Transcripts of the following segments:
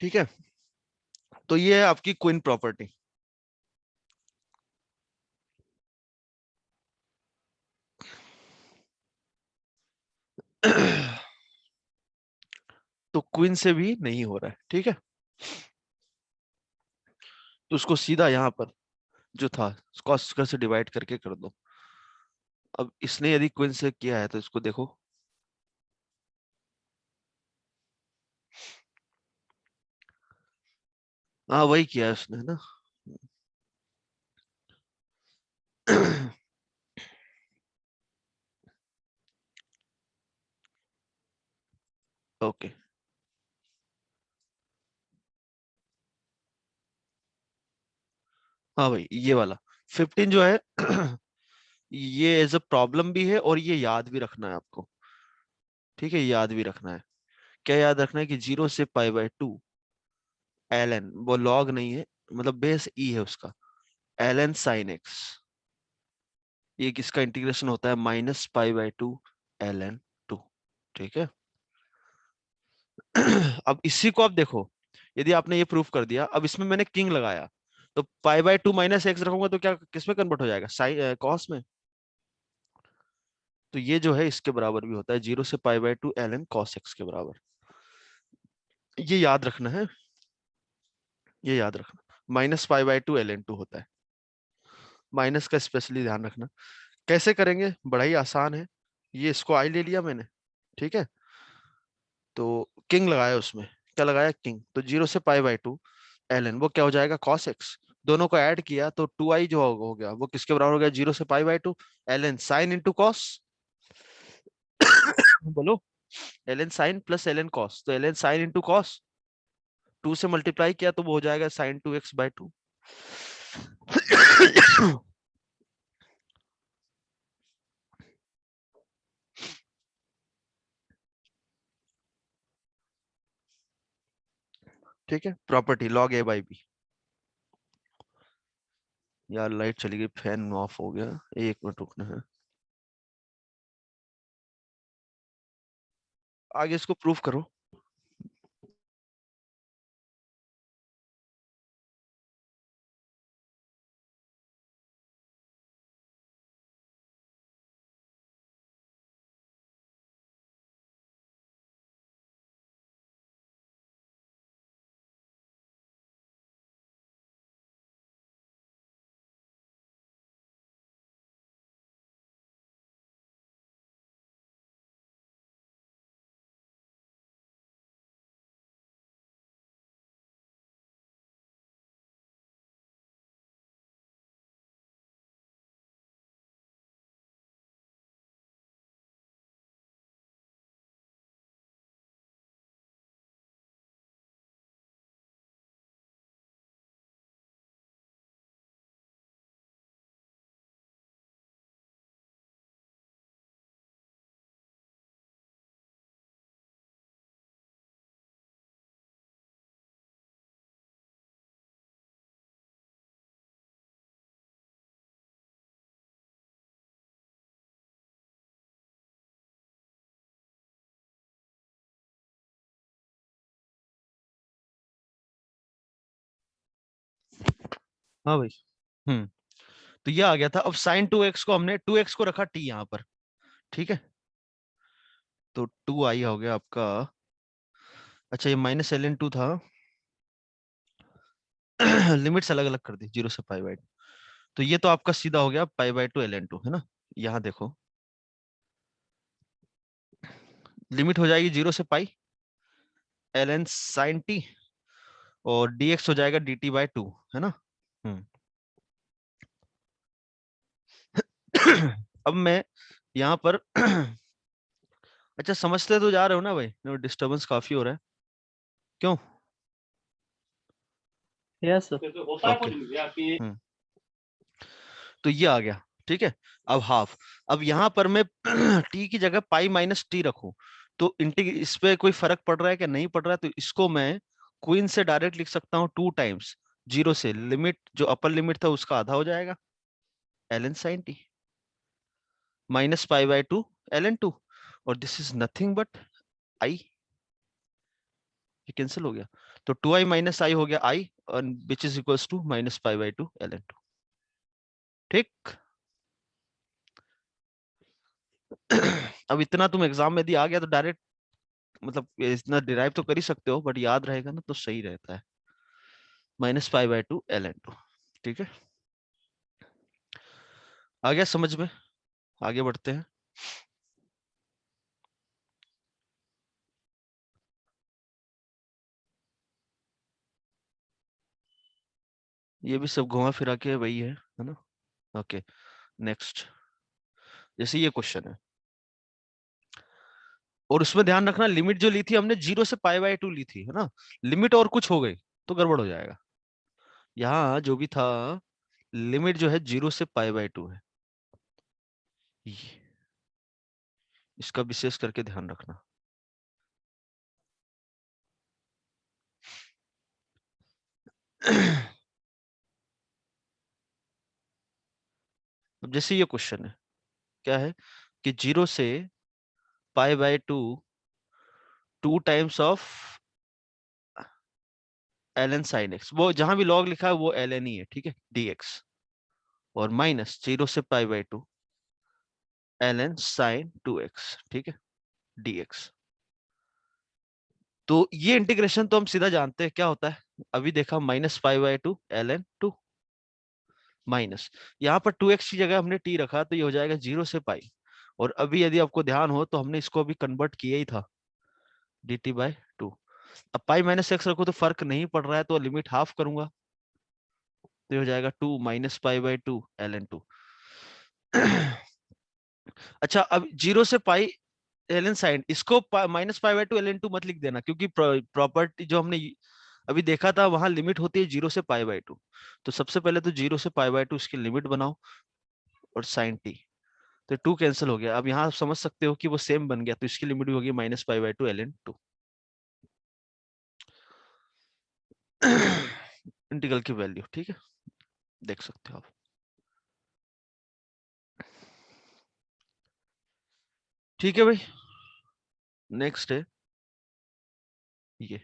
ठीक है, तो ये है आपकी क्वीन प्रॉपर्टी। तो क्वीन से भी नहीं हो रहा है, ठीक है, तो उसको सीधा यहाँ पर जो था cos स्क्वायर से डिवाइड करके कर दो। अब इसने यदि क्वीन से किया है तो इसको देखो, हाँ वही किया है उसने, है ना। ओके, हाँ भाई ये वाला 15 जो है ये एज अ प्रॉब्लम भी है और ये याद भी रखना है आपको। ठीक है, याद भी रखना है। क्या याद रखना है कि 0 से π/2 ln, वो लॉग नहीं है, मतलब बेस ई है उसका, ln sin x, ये किसका इंटीग्रेशन होता है -π/2 ln 2। ठीक है। अब इसी को आप देखो, यदि आपने ये प्रूफ कर दिया, अब इसमें मैंने किंग लगाया, तो π/2 -x रखूंगा तो क्या किस में कन्वर्ट हो जाएगा, साइन कॉस में। तो ये जो है इसके बराबर भी होता है, 0 से π/2 ln cos x के बराबर। ये याद रखना है, ये याद रखना, -π/2 ln 2 होता है। माइनस का स्पेशली ध्यान रखना। कैसे करेंगे, बड़ा ही आसान है। ये इसको आई ले लिया मैंने, ठीक है, तो किंग लगाया उसमें, क्या लगाया किंग, तो 0 से π/2 ln, वो क्या हो जाएगा cos x। दोनों को ऐड किया तो 2i जो हो गया वो किसके बराबर हो गया, 0 से π/2 ln sin इंटू कॉस। बोलो, ln sin plus ln cos, तो ln sin इंटू कॉस, 2 से मल्टीप्लाई किया तो वो हो जाएगा sin 2x/2। ठीक है, प्रॉपर्टी log a/b। यार लाइट चली गई, फैन ऑफ हो गया, 1 मिनट रुकना है। आगे इसको प्रूफ करो। हाँ भाई। हम्म, तो ये आ गया था। अब साइन 2x को हमने 2x को रखा t यहाँ पर, ठीक है, तो 2i हो गया आपका। अच्छा ये -ln 2 था। लिमिट्स अलग अलग कर दी, 0 से π/2, तो ये तो आपका सीधा हो गया π/2 ln 2, है ना। यहाँ देखो, लिमिट हो जाएगी 0 से पाई ln sin t, और dx हो जाएगा dt/2, है ना। हम्म। अब मैं यहाँ पर अच्छा समझते तो जा रहे हो ना भाई, डिस्टरबेंस काफी हो रहा है, क्यों। Yes okay. तो ये आ गया, ठीक है। अब हाफ, अब यहाँ पर मैं t की जगह π - t रखूं, तो इस पे कोई फर्क पड़ रहा है कि नहीं पड़ रहा है, तो इसको मैं क्वीन से डायरेक्ट लिख सकता हूँ 2 टाइम्स 0 से, लिमिट जो अपर लिमिट था उसका आधा हो जाएगा ln sin t -π/2 ln 2, और this is nothing but i। Cancel हो गया, तो 2i माइनस आई हो गया i, which is equals to minus pi by two ln two. ठीक। अब इतना तुम एग्जाम में यदि आ गया तो डायरेक्ट मतलब इतना डिराइव तो कर ही सकते हो, बट याद रहेगा ना तो सही रहता है, minus pi by two ln two. ठीक है, आ गया समझ में? आगे बढ़ते हैं। ये भी सब घुमा फिरा के वही है ना? Okay, next. जैसे ये क्वेश्चन है, और उसमें ध्यान रखना लिमिट जो ली थी हमने 0 से पाई बाई टू ली थी, है ना? लिमिट और कुछ हो गई तो गड़बड़ हो जाएगा। यहाँ जो भी था, लिमिट जो है 0 से पाई बाई टू है, इसका विशेष करके ध्यान रखना। अब जैसे ये क्वेश्चन है, क्या है कि 0 से पाई by to, 2 times of ln sin x, वो जहां भी log लिखा है वो ln ही है, ठीक है, dx, और माइनस 0 से पाई by two ln sin 2x, ठीक है, dx। तो ये इंटीग्रेशन तो हम सीधा जानते हैं क्या होता है, अभी देखा minus pi by two ln two, minus यहाँ पर 2x की जगह हमने t रखा तो ये हो जाएगा 0 से पाई, और अभी यदि आपको ध्यान हो तो हमने इसको अभी कन्वर्ट किया ही था dt बाई टू। अब पाई माइनस एक्स रखो तो फर्क नहीं पड़ रहा है, तो लिमिट हाफ करूंगा तो ये हो जाएगा 2 minus pi by two ln two. अच्छा, अब 0 से पाई ln साइन, इसको minus pi by two ln two मत लिख देना, क्योंकि प्रॉपर्टी जो हमने अभी देखा था वहां लिमिट होती है 0 से पाई बाई टू। तो सबसे पहले तो 0 से पाई बाई टू इसकी लिमिट बनाओ, और साइन टी, तो 2 कैंसिल हो गया। अब यहाँ आप समझ सकते हो कि वो सेम बन गया, तो इसकी लिमिट भी होगी minus pi by two ln two. Integral की वैल्यू, ठीक है, देख सकते हो आप। ठीक है भाई, नेक्स्ट है ये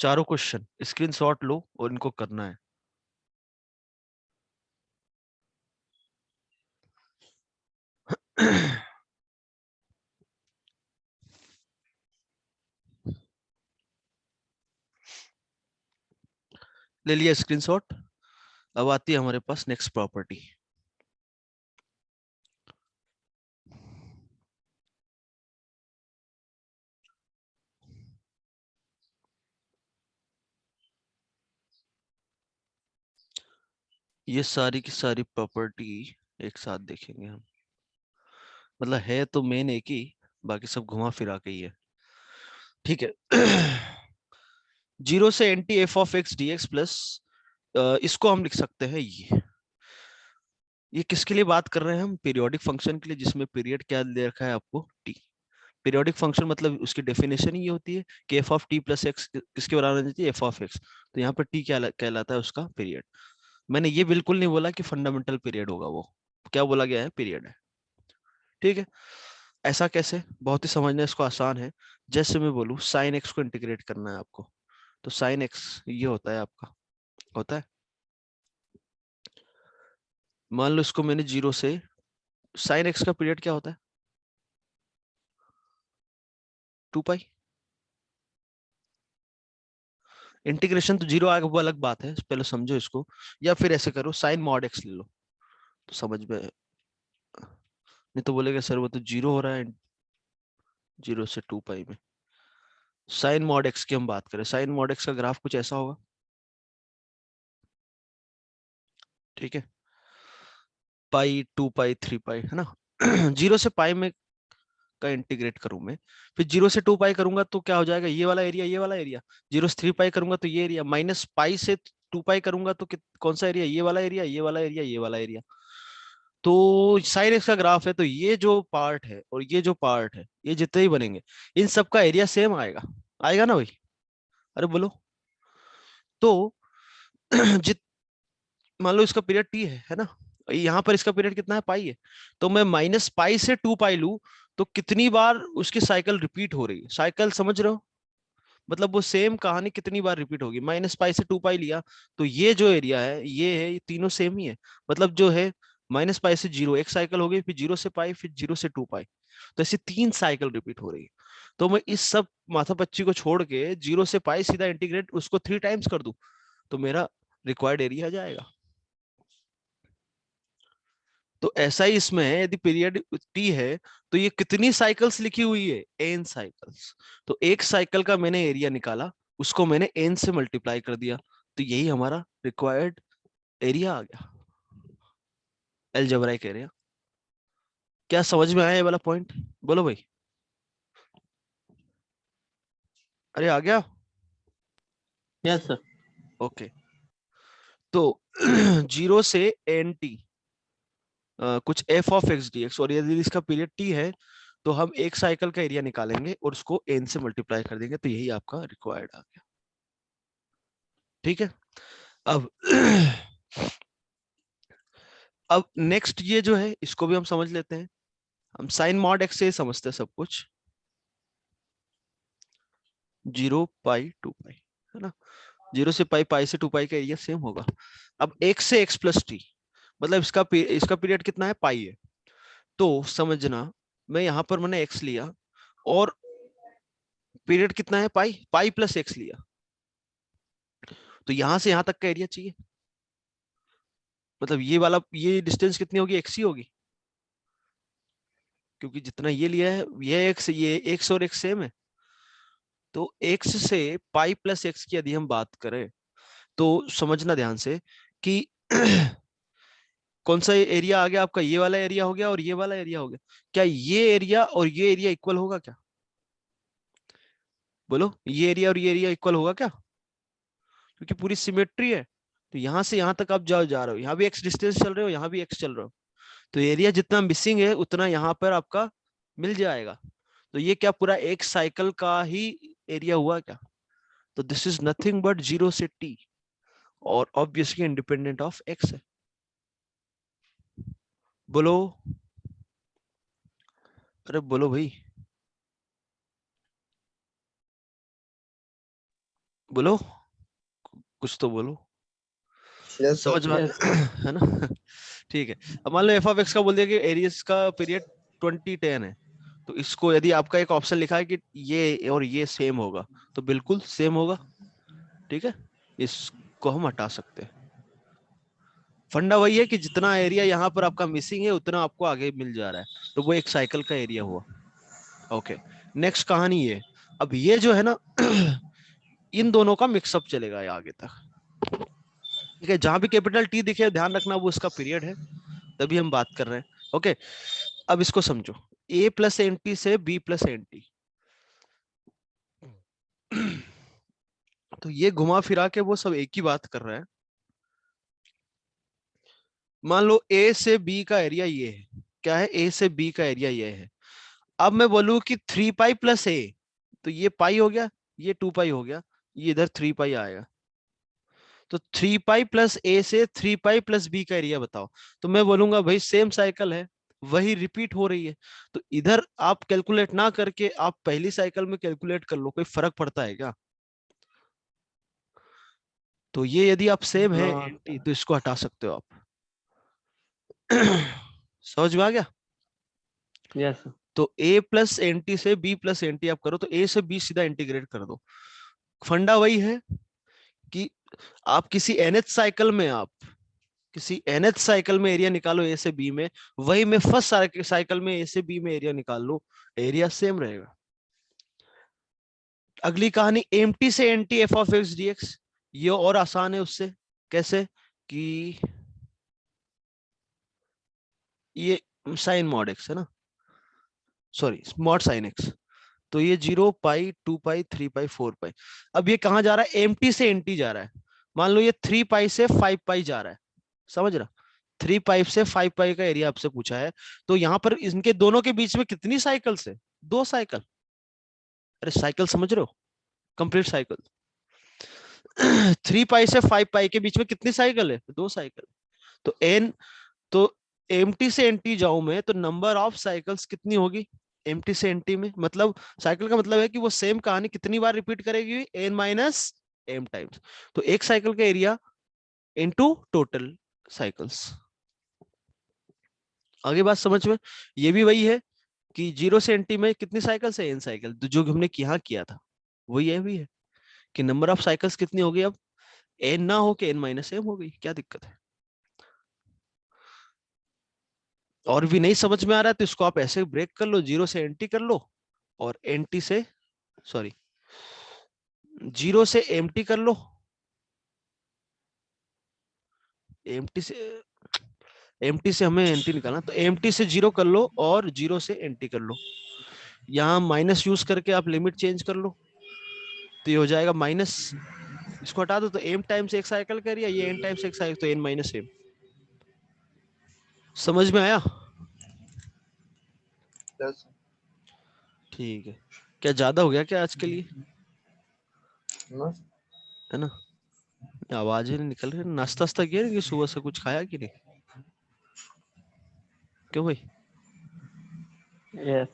चारों क्वेश्चन, स्क्रीनशॉट लो और इनको करना है। ले लिया स्क्रीनशॉट। अब आती है हमारे पास नेक्स्ट प्रॉपर्टी। ये सारी की सारी प्रॉपर्टी एक साथ देखेंगे हम, मतलब है तो मेन एक ही, बाकी सब घुमा फिरा के ही है। ठीक है। 0 से anti F of X D x plus, इसको हम लिख सकते हैं ये किसके लिए बात कर रहे हैं हम? पीरियोडिक फंक्शन के लिए, जिसमें पीरियड क्या दे रखा है आपको, टी। पीरियोडिक फंक्शन मतलब उसकी डेफिनेशन ही होती है कि F of T plus x किसके बराबर होना चाहिए, एफ ऑफ एक्स। तो यहाँ पर टी क्या कहलाता है, उसका पीरियड। मैंने ये बिल्कुल नहीं बोला कि फंडामेंटल पीरियड होगा, वो क्या बोला गया है, पीरियड है। ठीक है, ऐसा कैसे? बहुत ही समझना इसको आसान है। जैसे मैं बोलूँ साइन एक्स को इंटीग्रेट करना है आपको, तो साइन एक्स ये होता है आपका, होता है, मान लो इसको मैंने 0 से, साइन एक्स का पीरियड क्या होता है, 2 पाई। इंटीग्रेशन तो 0 आगे वो अलग बात है, पहले समझो इसको। या फिर ऐसे करो, साइन मॉड एक्स ले लो तो समझ में, नहीं तो बोलेगा सर वो तो 0 हो रहा है 0 से 2 पाई में। साइन मॉड एक्स की हम बात करें, साइन मॉड एक्स का ग्राफ कुछ ऐसा होगा, ठीक है, पाई 2 पाई 3 पाई, है ना? 0 से पाई में का इंटीग्रेट करूं मैं, फिर 0 से 2 पाई करूंगा तो क्या हो जाएगा, ये वाला एरिया, ये वाला एरिया। 0 से 3 पाई करूंगा तो ये एरिया, माइनस पाई से 2 पाई करूंगा तो कौन सा एरिया, ये वाला एरिया, ये वाला एरिया, ये वाला एरिया। तो साइन एक्स का ग्राफ है, तो ये जो पार्ट है और ये जो पार्ट है, ये जितने ही बनेंगे इन सब का एरिया सेम आएगा, आएगा ना भाई? अरे बोलो। तो जित मान लो इसका पीरियड टी है ना, यहाँ पर इसका पीरियड कितना है, पाई है। तो मैं माइनस पाई से 2 पाई लू तो कितनी बार उसकी साइकिल रिपीट हो रही है, साइकिल समझ रहे हो, मतलब वो सेम कहानी कितनी बार रिपीट होगी। माइनस पाई से 2 पाई लिया, तो ये जो एरिया है ये है, ये तीनों सेम ही है। मतलब जो है माइनस पाई से 0 एक साइकिल हो गई, फिर 0 से पाई, फिर 0 से 2 पाई, तो ऐसे 3 साइकिल रिपीट हो रही है। तो मैं इस सब माथापच्ची को छोड़ के 0 से पाई सीधा इंटीग्रेट उसको 3 टाइम्स कर दूं, तो मेरा रिक्वायर्ड एरिया आ जाएगा। तो ऐसा ही इसमें है, यदि पीरियड टी है तो ये कितनी साइकिल्स लिखी हुई है, एन साइकिल्स। तो एक साइकिल का मैंने एरिया निकाला, उसको मैंने एन से मल्टीप्लाई कर दिया, तो यही हमारा रिक्वायर्ड एरिया आ गया, अलजेब्राइक एरिया। क्या समझ में आया ये वाला पॉइंट, बोलो भाई। अरे आ गया। Yes sir. ओके। तो 0 से एन टी कुछ F of X D x, और यदि इसका पीरियड टी है तो हम एक साइकिल का एरिया निकालेंगे और उसको एन से मल्टीप्लाई कर देंगे, तो यही आपका रिक्वायर्ड आ गया। ठीक है। अब अब नेक्स्ट ये जो है इसको भी हम समझ लेते हैं। हम साइन मॉड एक्स से समझते हैं सब कुछ, 0 पाई 2 पाई, है ना। 0 से पाई, पाई से 2 पाई का एरिया सेम होगा। अब एक्स से एक्स प्लस टी, मतलब इसका पीरियड कितना है, पाई है। तो समझना, मैं यहां पर मैंने एक्स लिया और पीरियड कितना है, पाई, पाई प्लस एक्स लिया, तो यहां से यहां तक का एरिया चाहिए। मतलब ये वाला, ये डिस्टेंस कितनी होगी, एक्स ही होगी, क्योंकि जितना ये लिया है, ये एक्स, ये एक्स और एक्स सेम है। तो एक्स से पाई प्लस एक्स की यदि हम बात करें, तो समझना ध्यान से कि कौन सा एरिया आ गया आपका, ये वाला एरिया हो गया और ये वाला एरिया हो गया। क्या ये एरिया और ये एरिया इक्वल होगा क्या, बोलो, ये एरिया और ये एरिया इक्वल होगा क्या, क्योंकि पूरी सिमेट्री है। तो यहां से यहां तक आप जा रहे हो, यहाँ भी एक्स डिस्टेंस चल रहे हो, यहाँ भी एक्स चल रहे हो, तो एरिया जितना मिसिंग है उतना यहाँ पर आपका मिल जाएगा। तो ये क्या पूरा एक साइकिल का ही एरिया हुआ क्या। तो दिस इज नथिंग बट 0 से टी, और ऑब्वियसली इंडिपेंडेंट ऑफ एक्स है। बोलो, अरे बोलो भाई, बोलो, कुछ तो बोलो, यस समझ में सर। यस है ना। ठीक है। अब मान लो एफ ऑफ एक्स का बोल दिया कि एरियस का पीरियड 2010 है, तो इसको यदि आपका एक ऑप्शन लिखा है कि ये और ये सेम होगा, तो बिल्कुल सेम होगा। ठीक है, इसको हम हटा सकते हैं। फंडा वही है कि जितना एरिया यहाँ पर आपका मिसिंग है उतना आपको आगे मिल जा रहा है, तो वो एक साइकिल का एरिया हुआ। ओके, नेक्स्ट कहानी ये, अब ये जो है ना इन दोनों का मिक्सअप चलेगा ये आगे तक। ठीक है, जहां भी कैपिटल टी दिखे ध्यान रखना वो उसका पीरियड है, तभी हम बात कर रहे हैं। ओके, अब इसको समझो, ए प्लस एन टी से बी प्लस एन टी, तो ये घुमा फिरा के वो सब एक ही बात कर रहा है। मान लो ए से बी का एरिया ये है, क्या है, ए से बी का एरिया ये है। अब मैं बोलूं कि 3 पाई प्लस ए, तो ये पाई हो गया, ये 2 पाई हो गया, ये इधर 3 पाई आएगा। तो 3 पाई प्लस ए से 3 पाई प्लस बी का एरिया बताओ। तो मैं बोलूंगा भाई सेम साइकिल है, वही रिपीट हो रही है, तो इधर आप कैलकुलेट ना करके आप पहली साइकिल में कैलकुलेट कर लो, कोई फर्क पड़ता है क्या। तो ये यदि आप सेम है हाँ एंटी, तो इसको हटा सकते हो आप। समझ में आ गया। यस तो a प्लस एन टी से b प्लस एन टी आप करो, तो a से b सीधा इंटीग्रेट कर दो। फंडा वही है कि आप किसी nth साइकिल में, आप किसी nth साइकिल में एरिया निकालो a से b में, वही मैं फर्स्ट साइकिल में a से b में एरिया निकाल लो, एरिया सेम रहेगा। अगली कहानी एम टी से N T F of X D X, ये और आसान है उससे। कैसे कि ये साइन मॉड एक्स है ना, सॉरी मॉड साइन एक्स, तो ये 0 पाई 2 पाई 3 पाई 4 पाई। अब ये कहां जा रहा है, एम टी से एन टी जा रहा है। मान लो ये 3 पाई से 5 पाई जा रहा है, समझ रहा, 3 पाई से 5 पाई का एरिया आपसे पूछा है। तो यहां पर इनके दोनों के बीच में कितनी साइकिल्स है, 2 साइकिल। अरे साइकिल समझ रहे हो, कंप्लीट साइकिल। 3 पाई से 5 पाई के बीच में कितनी साइकिल है, 2 साइकिल। तो एन, तो एम टी से एन टी जाऊं मैं, तो नंबर ऑफ साइकिल्स कितनी होगी, एम्प्टी से एंटी में, मतलब साइकिल का मतलब है कि वो सेम कहानी कितनी बार रिपीट करेगी, n माइनस m टाइम्स। तो एक साइकिल का एरिया इनटू टोटल साइकिल्स। आगे बात समझ में? ये भी वही है कि 0 से एंटी में कितनी साइकिल्स है, n साइकिल, तो जो हमने यहाँ किया था वही ये भी है कि नंबर ऑफ साइकिल्स कितनी हो गई अब, n ना हो के n माइनस m हो गई, क्या दिक्कत है? और भी नहीं समझ में आ रहा है तो इसको आप ऐसे ब्रेक कर लो, 0 से एंटी कर लो और एंटी से, सॉरी 0 से एम्प्टी कर लो, एम्प्टी से हमें एंटी निकालना, तो एम्प्टी से 0 कर लो और 0 से एंटी कर लो। यहाँ माइनस यूज करके आप लिमिट चेंज कर लो, तो ये हो जाएगा माइनस, इसको हटा दो तो m टाइम्स एक साइकिल का एरिया, ये n टाइम्स एक साइकिल, तो n माइनस m। समझ में आया? Yes, sir. ठीक है, क्या ज्यादा हो गया क्या आज के लिए? No. है ना, आवाज ही नहीं निकल रही। नाश्ता वास्ता किया नहीं, सुबह से कुछ खाया कि नहीं? क्यों भाई? Yes.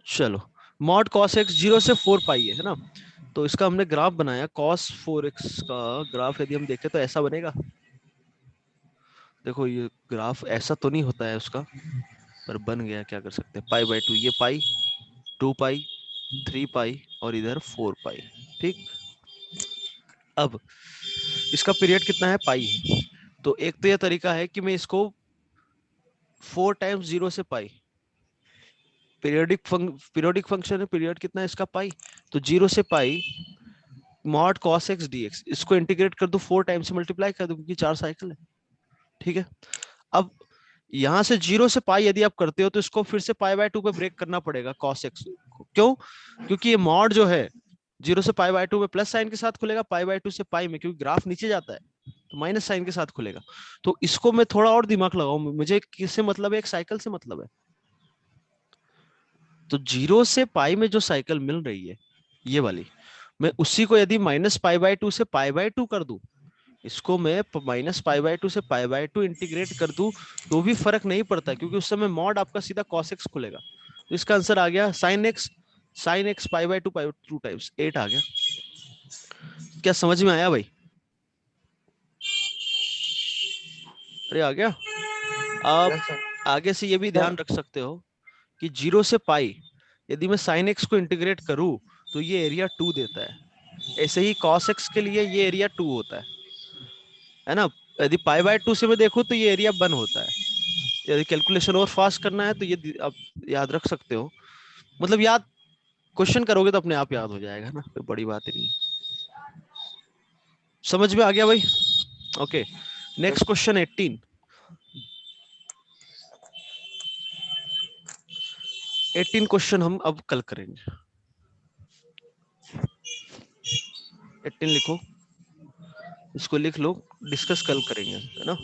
चलो, मॉड cos x 0 से 4 पाई है ना, तो इसका हमने ग्राफ बनाया, cos 4x का ग्राफ यदि हम देखें तो ऐसा बनेगा। देखो ये ग्राफ ऐसा तो नहीं होता है उसका, पर बन गया, क्या कर सकते हैं, पाई बाय 2, ये पाई, 2 पाई, 3 पाई और इधर 4 पाई। ठीक, अब इसका पीरियड कितना है, पाई है। तो एक तो यह तरीका है कि मैं इसको 4 टाइम्स 0 से पाई, पीरियोडिक फंक्शन है, पीरियड कितना है इसका, पाई, तो 0 से पाई मॉड cos x dx, इसको इंटीग्रेट कर दो, 4 टाइम्स से मल्टीप्लाई कर दो क्योंकि 4 साइकिल है। ठीक है, अब यहां से 0 से पाई यदि आप करते हो तो इसको फिर से पाई बाय 2 पे ब्रेक करना पड़ेगा cos x को। क्यों? क्योंकि ये मॉड जो है 0 से पाई बाय 2 में प्लस साइन के साथ खुलेगा, पाई बाय 2 से पाई में क्योंकि ग्राफ नीचे जाता है तो माइनस साइन के साथ खुलेगा। तो इसको मैं थोड़ा और दिमाग लगाऊं, मुझे किससे मतलब है, एक साइकिल से मतलब है। तो 0 से पाई में जो साइकिल मिल रही है ये वाली, मैं उसी को यदि माइनस पाई बाय 2 से पाई बाय 2 कर दूं, इसको मैं माइनस पाई बाय 2 से पाई बाय 2 इंटीग्रेट कर दूं, तो भी फर्क नहीं पड़ता क्योंकि उस समय मॉड आपका सीधा cos x खुलेगा। तो इसका आंसर आ गया sin x pi by 2 times 8 आ गया। क्या समझ में आया भाई? अरे आ गया। आप Yes, sir. आगे से ये भी Sir. ध्यान रख सकते हो कि 0 से पाई यदि मैं sin x को इंटीग्रेट करूं तो ये एरिया 2 देता है, ऐसे ही cos x के लिए ये एरिया 2 होता है ना। यदि पाई बाय 2 से मैं देखूं तो ये एरिया 1 होता है। यदि कैलकुलेशन और फास्ट करना है तो ये आप याद रख सकते हो, मतलब याद, क्वेश्चन करोगे तो अपने आप याद हो जाएगा ना, कोई बड़ी बात नहीं है। समझ में आ गया भाई? Okay, next question 18। 18 क्वेश्चन हम अब कल करेंगे। 18 लिखो, इसको लिख लो, डिस्कस कल करेंगे, है ना।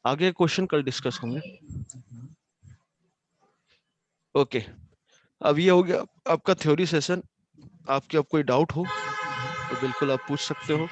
आगे क्वेश्चन कल डिस्कस होंगे। ओके, अब ये हो गया आपका थ्योरी सेशन। आपके अब कोई डाउट हो तो बिल्कुल आप पूछ सकते हो।